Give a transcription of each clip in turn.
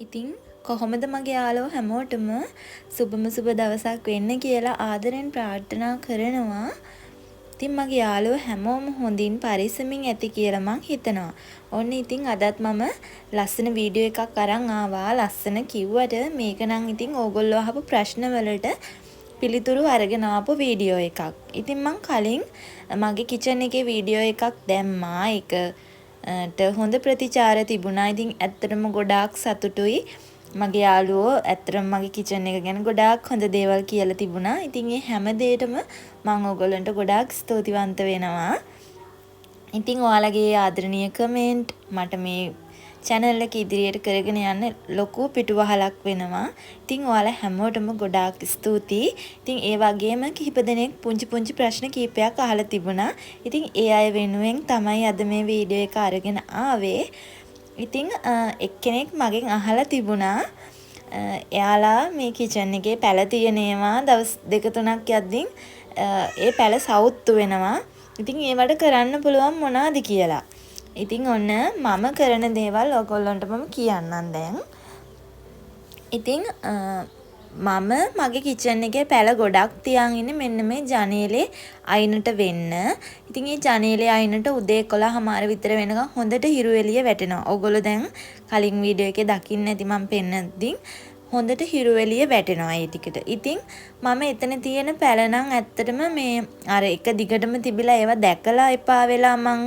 ඉතින් කොහොමද මගේ යාළුවෝ හැමෝටම සුබම සුබ දවසක් වෙන්න කියලා ආදරෙන් ප්‍රාර්ථනා කරනවා. ඉතින් මගේ යාළුවෝ හැමෝම හොඳින් පරිස්සමින් ඇති කියලා මං හිතනවා. ඔන්න ඉතින් අදත් මම ලස්සන වීඩියෝ එකක් අරන් ආවා. ලස්සන කිව්වට මේක නම් ඉතින් ඕගොල්ලෝ අහපු ප්‍රශ්න වලට පිළිතුරු අරගෙන ආපු වීඩියෝ එකක්. ඉතින් මං කලින් මගේ කිචන් එකේ වීඩියෝ එකක් දැම්මා. ඒකට හොඳ ප්‍රතිචාර තිබුණා. ඉතින් ඇත්තටම ගොඩාක් සතුටුයි. මගේ යාළුවෝ ඇත්තටම මගේ කිචන් එක ගැන ගොඩාක් හොඳ දේවල් කියලා තිබුණා. ඉතින් ඒ හැම දෙයකටම මම ඕගොල්ලන්ට ගොඩාක් ස්තුතිවන්ත වෙනවා. ඉතින් ඔයාලගේ ආදරණීය කමෙන්ට් මට මේ channel එක ඉදිරියට කරගෙන යන්න ලොකු පිටුවහලක් වෙනවා. ඉතින් ඔයාලා හැමෝටම ගොඩාක් ස්තුතියි. ඉතින් ඒ වගේම කිහිප දෙනෙක් පුංචි ප්‍රශ්න කිහිපයක් අහලා තිබුණා. ඉතින් ඒ අය වෙනුවෙන් තමයි අද මේ වීඩියෝ එක අරගෙන ආවේ. ඉතින් එක්කෙනෙක් මගෙන් අහලා තිබුණා එයාලා මේ කිචන් එකේ පැල තියෙන ඒවා දවස් 2-3ක් යද්දී ඒ පැල සවුත්තු වෙනවා. ඉතින් ඒවට කරන්න පුළුවන් මොනවද කියලා. ඉතින් ඔන්න මම කරන දේවල් ඔයගොල්ලන්ට මම කියන්නම් දැන්. ඉතින් මම මගේ කිචන් එකේ පැල ගොඩක් තියන් ඉන්නේ මෙන්න මේ ජනේලේ අයිනට වෙන්න. ඉතින් මේ ජනේලේ අයිනට උදේ 11:00 විතර වෙනකන් හොඳට හිරු එළිය වැටෙනවා. ඔයගොල්ලෝ දැන් කලින් වීඩියෝ එකේ දකින්න ඇති මම පෙන්නද්දී හොඳට හිරු එළිය වැටෙනවා ඒ ටිකට. ඉතින් මම එතන තියෙන පැල නම් ඇත්තටම මේ අර එක දිගටම තිබිලා ඒවා දැකලා එපා වෙලා මං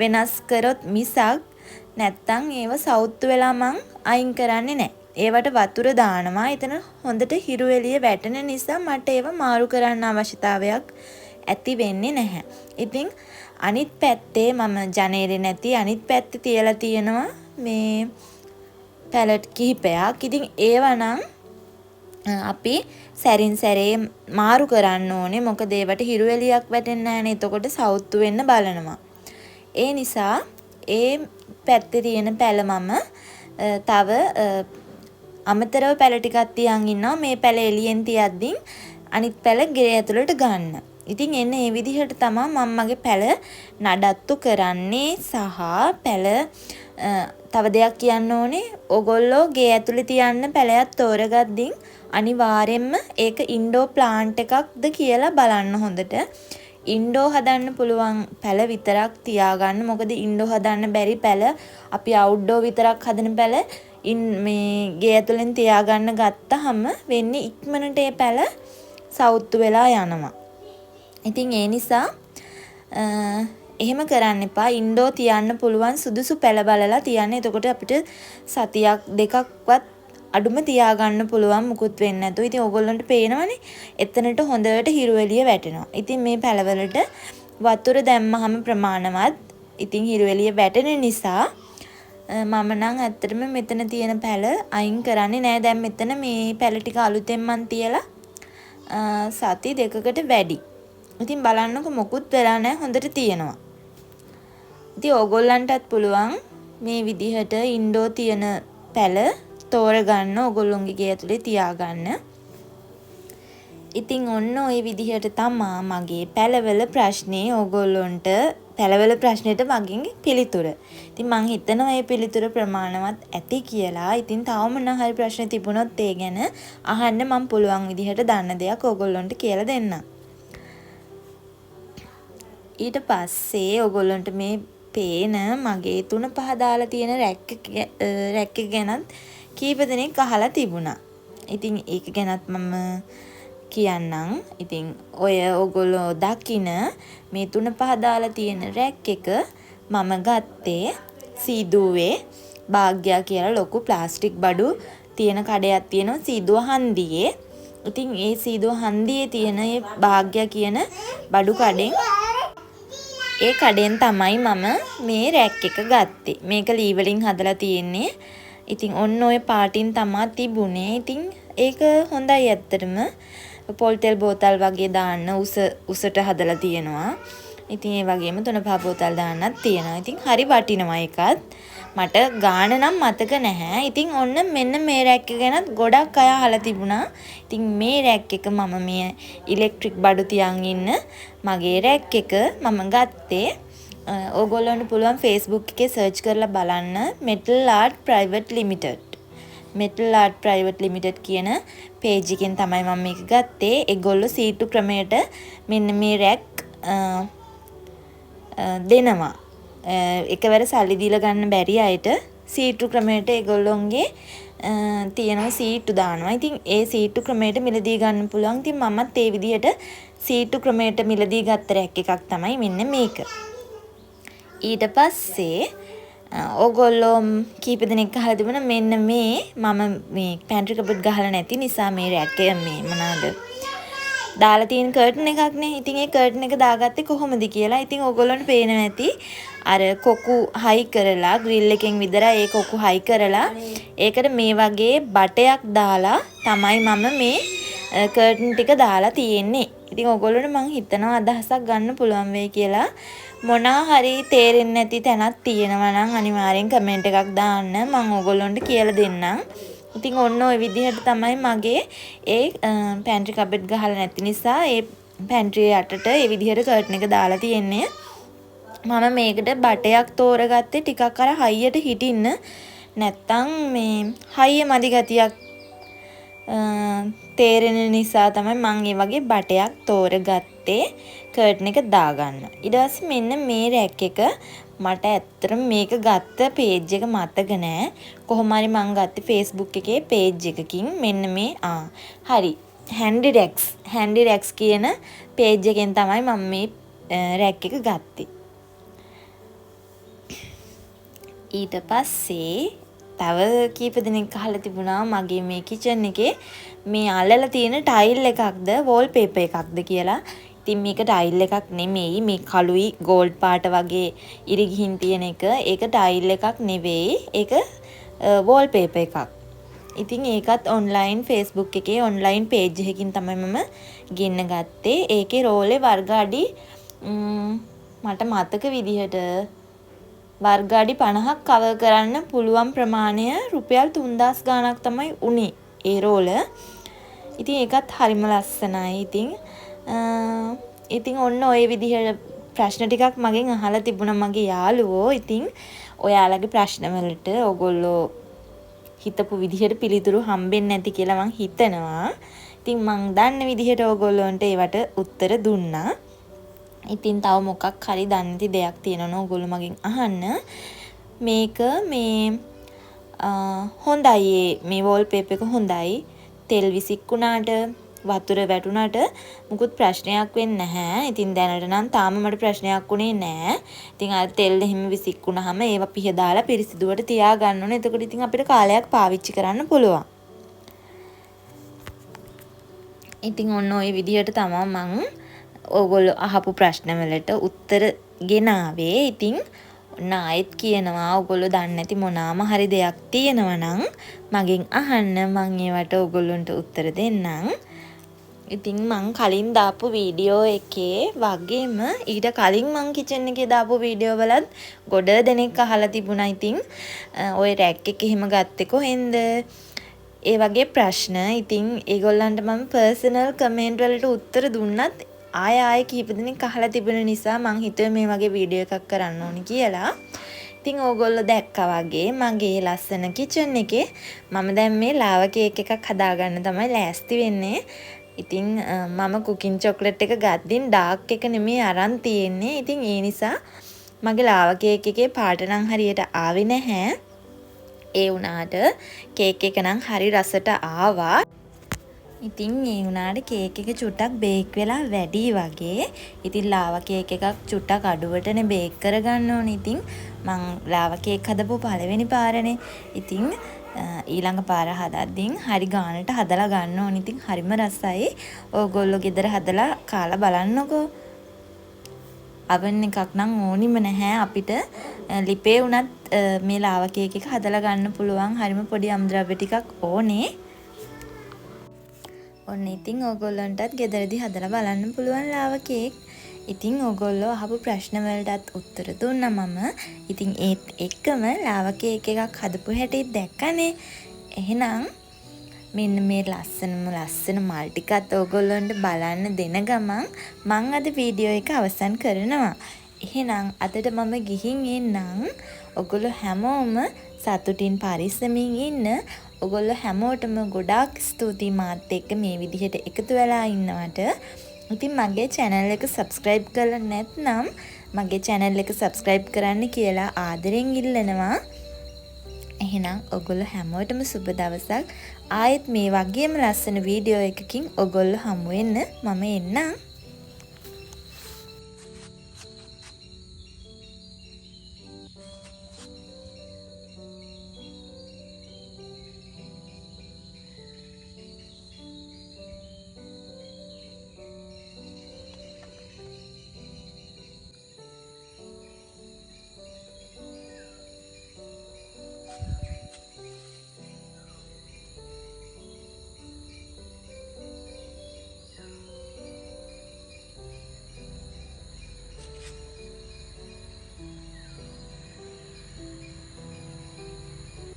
වෙනස් කරොත් මිසක් නැත්තම් ඒව සවුත්තු වෙලා මං අයින් කරන්නේ නැහැ. ඒවට වතුර දානවා. එතන හොඳට හිරු එළිය වැටෙන නිසා මට ඒව මාරු කරන්න අවශ්‍යතාවයක් ඇති වෙන්නේ නැහැ. ඉතින් අනිත් පැත්තේ මම ජනේලේ නැති අනිත් පැත්තේ තියලා තියෙනවා මේ පැලට් කිහිපයක්. ඉතින් ඒවා නම් අපි සැරින් සැරේ මාරු කරන්න ඕනේ. මොකද ඒවට හිරු එළියක් වැටෙන්නේ නැහැනේ. එතකොට සවුත්තු වෙන්න බලනවා. ඒ නිසා ඒ පැත්තේ තියෙන පැල මම තව අමතරව පැල ටිකක් තියන් ඉන්නවා. මේ පැල එළියෙන් තියද්දී අනිත් පැල ගේ ඇතුළට ගන්න. ඉතින් එන්න මේ විදිහට තමයි මම මගේ පැල නඩත්තු කරන්නේ සහ පැල තව දෙයක් කියන්න ඕනේ. ඔයගොල්ලෝ ගේ ඇතුලේ තියන්න පැලයක් තෝරගද්දී අනිවාර්යෙන්ම ඒක ඉන්ඩෝ ප්ලාන්ට් එකක්ද කියලා බලන්න හොඳට. ඉන්ඩෝ හදන්න පුළුවන් පැල විතරක් තියාගන්න. මොකද ඉන්ඩෝ හදන්න බැරි පැල අපි අවුට්ඩෝ විතරක් හදන පැල මේ ගේ ඇතුලෙන් තියාගන්න ගත්තාම වෙන්නේ ඉක්මනට ඒ පැල සවුත්තු වෙලා යනවා. ඉතින් ඒ නිසා එහෙම කරන්න එපා. ඉන්ඩෝ තියන්න පුළුවන් සුදුසු පැල බලලා තියන්න. එතකොට අපිට සතියක් දෙකක්වත් අඩුම තියාගන්න පුළුවන් මුකුත් වෙන්නේ නැතුව. ඉතින් ඕගොල්ලන්ට පේනවනේ එතනට හොඳට හිරු එළිය වැටෙනවා. ඉතින් මේ පැලවලට වතුර දැම්මහම ප්‍රමාණවත්. ඉතින් හිරු එළිය වැටෙන නිසා මම නම් ඇත්තටම මෙතන තියෙන පැල අයින් කරන්නේ නෑ. දැන් මෙතන මේ පැල ටික අලුතෙන් මන් තියලා සති දෙකකට වැඩි. ඉතින් බලන්නකො මොකුත් වෙලා නෑ. හොඳට තියෙනවා. ඉතින් ඕගොල්ලන්ටත් පුළුවන් මේ විදිහට ඉන්ඩෝ තියෙන පැල තෝරගන්න. ඕගොල්ලොන්ගේ ගේ ඇතුලේ තියාගන්න. ඉතින් ඔන්න ওই විදිහට තමා මගේ පැලවල ප්‍රශ්නේ ඕගොල්ලොන්ට පැලවල ප්‍රශ්නෙට මගෙන් පිළිතුර. ඉතින් මං හිතනවා මේ පිළිතුර ප්‍රමාණවත් ඇති කියලා. ඉතින් තවම නම් හරි ප්‍රශ්න තිබුණොත් ඒ ගැන අහන්න මම පුළුවන් විදිහට දන්න දෙයක් ඕගොල්ලොන්ට කියලා දෙන්නම්. ඊට පස්සේ ඕගොල්ලන්ට මේ පේන මගේ 3-5 දාලා තියෙන රැක් එක ගැනත් කීප දෙනෙක් අහලා තිබුණා. ඉතින් ඒක ගැනත් මම කියන්නම්. ඉතින් ඔය ඕගොල්ලෝ දකින මේ 3-5 දාලා තියෙන රැක් එක මම ගත්තේ සීදුවේ භාග්‍යා කියලා ලොකු ප්ලාස්ටික් බඩු තියෙන කඩයක් තියෙනවා සීදුව හන්දියේ. ඉතින් ඒ සීදුව හන්දියේ තියෙන ඒ භාග්‍යා කියන බඩු කඩෙන් ඒ කඩෙන් තමයි මම මේ රැක් එක ගත්තේ. මේක ලී වලින් හදලා තියෙන්නේ. ඉතින් ඔන්න ඔය පාටින් තමයි තිබුණේ. ඉතින් ඒක හොඳයි ඇත්තටම. පොල් තෙල් බෝතල් වගේ දාන්න උසට හදලා තියෙනවා. ඉතින් ඒ වගේම 3-5 බෝතල් දාන්නත් තියෙනවා. ඉතින් හරි වටිනවා ඒකත්. මට ගාණ නම් මතක නැහැ. ඉතින් ඔන්න මෙන්න මේ රැක් එක ගැනත් ගොඩක් අය අහලා තිබුණා. ඉතින් මේ රැක් එක මම මේ ඉලෙක්ට්‍රික් බඩු තියන් ඉන්න මගේ රැක් එක මම ගත්තේ. ඕගොල්ලන්ට පුළුවන් Facebook එකේ සර්ච් කරලා බලන්න Metal Art Private Limited. Metal Art Private Limited කියන page එකෙන් තමයි මම මේක ගත්තේ. ඒගොල්ලෝ C2 ක්‍රමයට මෙන්න මේ රැක් දෙනවා. එකවර සල්ලි දීලා ගන්න බැරි අයට C2 ක්‍රමයට ඒගොල්ලොන්ගේ තියෙනවා C2 දානවා. ඉතින් ඒ C2 ක්‍රමයට මිලදී ගන්න පුළුවන්. ඉතින් මමත් ඒ විදිහට C2 ක්‍රමයට මිලදී ගත්ත රැක් එකක් තමයි මෙන්න මේක. ඊට පස්සේ ඕගොල්ලෝ කීප දෙනෙක් අහලා තිබුණා මෙන්න මේ මම මේ පැන්ට්‍රි කබඩ් ගහලා නැති නිසා මේ රැක් එක මේ මොනවාද දාලා තියෙන කර්ටන් එකක් නේ. ඉතින් ඒ කර්ටන් එක දාගත්තේ කොහොමද කියලා. ඉතින් ඕගොල්ලන්ට පේනවා ඇති අර කොකු හයි කරලා ග්‍රිල් එකෙන් විතරයි ඒ කොකු හයි කරලා ඒකට මේ වගේ බටයක් දාලා තමයි මම මේ කර්ටන් ටික දාලා තියෙන්නේ. ඉතින් ඕගොල්ලන්ට මං හිතනවා අදහසක් ගන්න පුළුවන් වෙයි කියලා. මොනවා හරි තේරෙන්නේ නැති තැනක් තියෙනවා නම් අනිවාර්යෙන් කමෙන්ට් එකක් දාන්න. මම ඕගොල්ලන්ට කියලා දෙන්නම්. ඉතින් ඔන්න ඔය විදිහට තමයි මගේ ඒ පැන්ට්‍රි කබඩ් ගහලා නැති නිසා ඒ පැන්ට්‍රි යටට ඒ විදිහට කර්ටන් එක දාලා තියෙන්නේ. මම මේකට බටයක් තෝරගත්තේ ටිකක් අර හයියට හිටින්න. නැත්තම් මේ හයිය මදි ගතියක් තේරෙන නිසා තමයි මම ඒ වගේ බටයක් තෝරගත්තේ කර්ටන් එක දාගන්න. ඊට පස්සේ මෙන්න මේ රැක් එක මට ඇත්තටම මේක ගත්ත page එක මතක නෑ. කොහොම හරි මම ගත්තේ Facebook එකේ page එකකින් මෙන්න මේ හරි Handy Racks කියන page එකෙන් තමයි මම මේ රැක් එක ගත්තේ. ඊට පස්සේ තව කීප දෙනෙක් අහලා තිබුණා මගේ මේ කිචන් එකේ මේ අල්ලලා තියෙන ටයිල් එකක්ද වෝල්පේපර් එකක්ද කියලා. ඉතින් මේක ටයිල් එකක් නෙමෙයි. මේ කළුයි ගෝල්ඩ් පාට වගේ ඉරි ගිහින් තියෙන එක. ඒක ටයිල් එකක් නෙවෙයි. ඒක වෝල්පේපර් එකක්. ඉතින් ඒකත් ඔන්ලයින් Facebook එකේ ඔන්ලයින් page එකකින් තමයි මම ගෙන්න ගත්තේ. ඒකේ රෝලේ වර්ග අඩි මට මතක විදිහට වර්ග අඩි 50ක් කවර් කරන්න පුළුවන් ප්‍රමාණය රුපියල් 3000 ගාණක් තමයි උනේ ඒ රෝල. ඉතින් ඒකත් හරිම ලස්සනයි. ඉතින් ඔන්න ඔය විදිහට ප්‍රශ්න ටිකක් මගෙන් අහලා තිබුණා මගේ යාළුවෝ. ඉතින් ඔයාලගේ ප්‍රශ්න වලට ඕගොල්ලෝ හිතපු විදිහට පිළිතුරු හම්බෙන්නේ නැති කියලා මං හිතනවා. ඉතින් මං දන්න විදිහට ඕගොල්ලන්ට ඒවට උත්තර දුන්නා. ඉතින් තව මොකක් හරි දන්නේ නැති දෙයක් තියෙනවා ඕගොල්ලෝ මගෙන් අහන්න. මේක මේ හොඳයි මේ වෝල්පේපර් එක හොඳයි. තෙල් විසික්කුණාට වතුර වැටුණාට මුකුත් ප්‍රශ්නයක් වෙන්නේ නැහැ. ඉතින් දැනට නම් තාම මට ප්‍රශ්නයක් උනේ නැහැ. ඉතින් අර තෙල් එහෙම විසික්කුණාම ඒවා පිහ දාලා පිරිසිදුවට තියා ගන්න ඕනේ. එතකොට ඉතින් අපිට කාලයක් පාවිච්චි කරන්න පුළුවන්. ඉතින් ඔන්න ඔය විදිහට තමයි මම ඕගොල්ලෝ අහපු ප්‍රශ්න වලට උත්තර ගෙනාවේ. ඉතින් ඔන්න ආයෙත් කියනවා ඕගොල්ලෝ දන්නේ නැති මොනාම හරි දෙයක් තියෙනවා නම් මගෙන් අහන්න. මම ඒවට ඕගොල්ලන්ට උත්තර දෙන්නම්. ඉතින් මං කලින් දාපු වීඩියෝ එකේ වගේම ඊට කලින් මං කිචන් එකේ දාපු වීඩියෝ වලත් ගොඩ දෙනෙක් අහලා තිබුණා. ඉතින් ඔය රැක් එක එහෙම ගත්තේ කොහෙන්ද? ඒ වගේ ප්‍රශ්න. ඉතින් ඒගොල්ලන්ට මම පර්සනල් කමෙන්ට් වලට උත්තර දුන්නත් ආයෙ කීප දෙනෙක් අහලා තිබුණ නිසා මං හිතුවේ මේ වගේ වීඩියෝ එකක් කරන්න ඕනි කියලා. ඉතින් ඕගොල්ලෝ දැක්කා වගේ මගේ ලස්සන කිචන් එකේ මම දැන් මේ ලාවා කේක් එකක් හදාගන්න තමයි ලෑස්ති වෙන්නේ. ඉතින් මම කුකින් චොක්ලට් එක ගද්දින් ඩාර්ක් එක නෙමෙයි අරන් තියෙන්නේ. ඉතින් ඒ නිසා මගේ ලාවා කේක් එකේ පාට නම් හරියට ආවේ නැහැ. ඒ වුණාට කේක් එක නම් හරි රසට ආවා. ඉතින් ඒ වුණාට කේක් එක චුට්ටක් බේක් වෙලා වැඩි වගේ. ඉතින් ලාවා කේක් එකක් චුට්ටක් අඩුවටනේ බේක් කරගන්න ඕනේ. ඉතින් මං ලාවා කේක් හදපු පළවෙනි පාරනේ. ඉතින් ඊළඟ පාර හදද්දින් හරි ගානට හදලා ගන්න ඕනේ. ඉතින් හරිම රසයි. ඕගොල්ලෝ ගෙදර හදලා කාලා බලන්නකෝ. oven එකක් නම් ඕනිම නැහැ අපිට. ලිපේ උනත් මේ ලාවා කේක් එක හදලා ගන්න පුළුවන්. හරිම පොඩි අමුද්‍රව්‍ය ටිකක් ඕනේ. ඔන්න ඉතින් ඕගොල්ලන්ටත් ගෙදරදී හදලා බලන්න පුළුවන් ලාවා කේක්. ඉතින් ඕගොල්ලෝ අහපු ප්‍රශ්න වලටත් උත්තර දුන්නා මම. ඉතින් ඒත් එක්කම ලාවා කේක් එකක් හදපු හැටි දැක්කනේ. එහෙනම් මෙන්න මේ ලස්සන මල් ටිකත් ඕගොල්ලන්ට බලන්න දෙන ගමන් මං අද වීඩියෝ එක අවසන් කරනවා. එහෙනම් අදට මම ගිහින් එන්නම්. ඔයගොල්ලෝ හැමෝම සතුටින් පරිස්සමින් ඉන්න. ඔයගොල්ලෝ හැමෝටම ගොඩාක් ස්තුතියි මාත් එක්ක මේ විදිහට එකතු වෙලා ඉන්නවට. ඉතින් මගේ channel එක subscribe කරලා නැත්නම් මගේ channel එක subscribe කරන්න කියලා ආදරෙන් ඉල්ලනවා. එහෙනම් ඔයගොල්ලෝ හැමෝටම සුබ දවසක්. ආයෙත් මේ වගේම ලස්සන වීඩියෝ එකකින් ඔයගොල්ලෝ හමු වෙන්න මම එන්නම්.